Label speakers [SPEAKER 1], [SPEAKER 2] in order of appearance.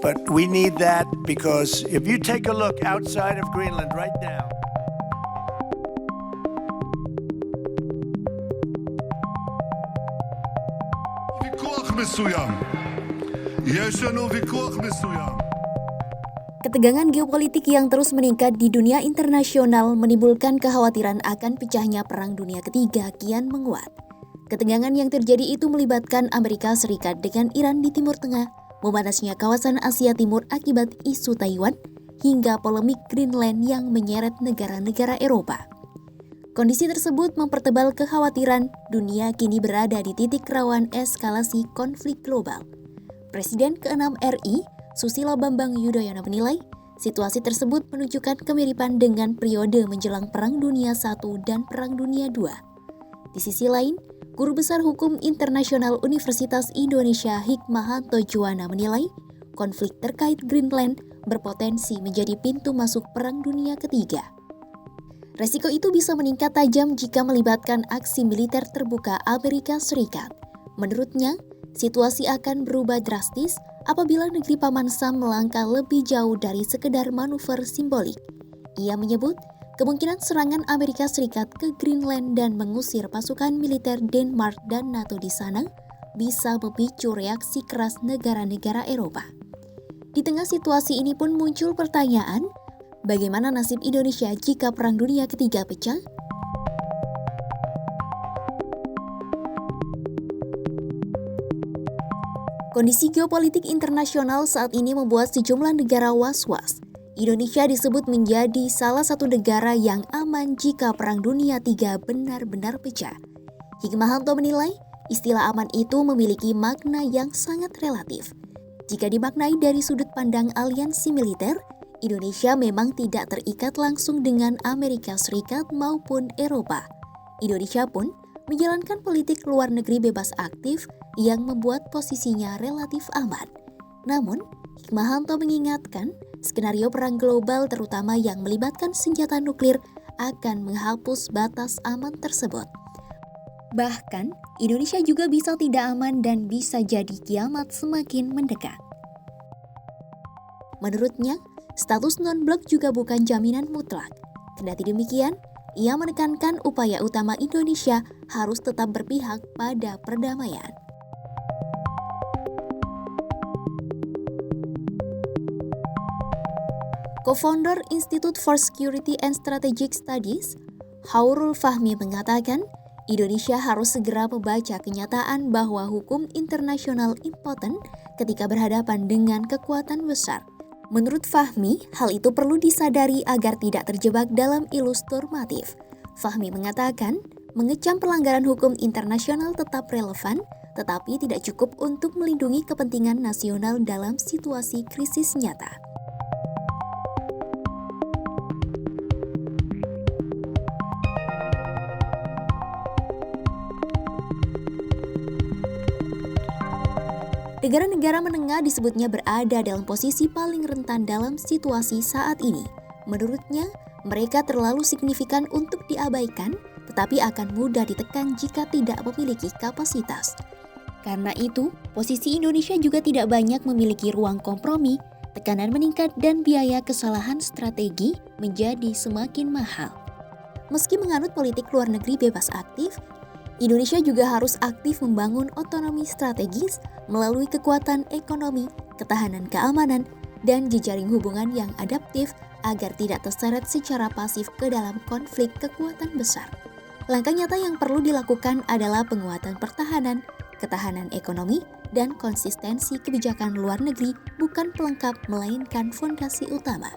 [SPEAKER 1] But we need that because if you take a look outside of Greenland right now,
[SPEAKER 2] ketegangan geopolitik yang terus meningkat di dunia internasional menimbulkan kekhawatiran akan pecahnya Perang Dunia Ketiga kian menguat. Ketegangan yang terjadi itu melibatkan Amerika Serikat dengan Iran di Timur Tengah, memanasnya kawasan Asia Timur akibat isu Taiwan, hingga polemik Greenland yang menyeret negara-negara Eropa. Kondisi tersebut mempertebal kekhawatiran dunia kini berada di titik rawan eskalasi konflik global. Presiden ke-6 RI, Susilo Bambang Yudhoyono menilai, situasi tersebut menunjukkan kemiripan dengan periode menjelang Perang Dunia I dan Perang Dunia II. Di sisi lain, Guru Besar Hukum Internasional Universitas Indonesia Hikmahanto Juwana menilai, konflik terkait Greenland berpotensi menjadi pintu masuk Perang Dunia Ketiga. Resiko itu bisa meningkat tajam jika melibatkan aksi militer terbuka Amerika Serikat. Menurutnya, situasi akan berubah drastis apabila negeri Paman Sam melangkah lebih jauh dari sekedar manuver simbolik. Ia menyebut, kemungkinan serangan Amerika Serikat ke Greenland dan mengusir pasukan militer Denmark dan NATO di sana bisa memicu reaksi keras negara-negara Eropa. Di tengah situasi ini pun muncul pertanyaan, bagaimana nasib Indonesia jika Perang Dunia Ketiga pecah? Kondisi geopolitik internasional saat ini membuat sejumlah negara was-was. Indonesia disebut menjadi salah satu negara yang aman jika Perang Dunia III benar-benar pecah. Hikmahanto menilai, istilah aman itu memiliki makna yang sangat relatif. Jika dimaknai dari sudut pandang aliansi militer, Indonesia memang tidak terikat langsung dengan Amerika Serikat maupun Eropa. Indonesia pun menjalankan politik luar negeri bebas aktif yang membuat posisinya relatif aman. Namun, Hikmahanto mengingatkan, skenario perang global terutama yang melibatkan senjata nuklir akan menghapus batas aman tersebut. Bahkan, Indonesia juga bisa tidak aman dan bisa jadi kiamat semakin mendekat. Menurutnya, status non-blok juga bukan jaminan mutlak. Kendati demikian, ia menekankan upaya utama Indonesia harus tetap berpihak pada perdamaian. Co-founder Institute for Security and Strategic Studies, Haurul Fahmi mengatakan, Indonesia harus segera membaca kenyataan bahwa hukum internasional impoten ketika berhadapan dengan kekuatan besar. Menurut Fahmi, hal itu perlu disadari agar tidak terjebak dalam ilus normatif. Fahmi mengatakan, mengecam pelanggaran hukum internasional tetap relevan, tetapi tidak cukup untuk melindungi kepentingan nasional dalam situasi krisis nyata. Negara-negara menengah disebutnya berada dalam posisi paling rentan dalam situasi saat ini. Menurutnya, mereka terlalu signifikan untuk diabaikan, tetapi akan mudah ditekan jika tidak memiliki kapasitas. Karena itu, posisi Indonesia juga tidak banyak memiliki ruang kompromi, tekanan meningkat dan biaya kesalahan strategi menjadi semakin mahal. Meski menganut politik luar negeri bebas aktif, Indonesia juga harus aktif membangun otonomi strategis melalui kekuatan ekonomi, ketahanan keamanan, dan jejaring hubungan yang adaptif agar tidak terseret secara pasif ke dalam konflik kekuatan besar. Langkah nyata yang perlu dilakukan adalah penguatan pertahanan, ketahanan ekonomi, dan konsistensi kebijakan luar negeri bukan pelengkap melainkan fondasi utama.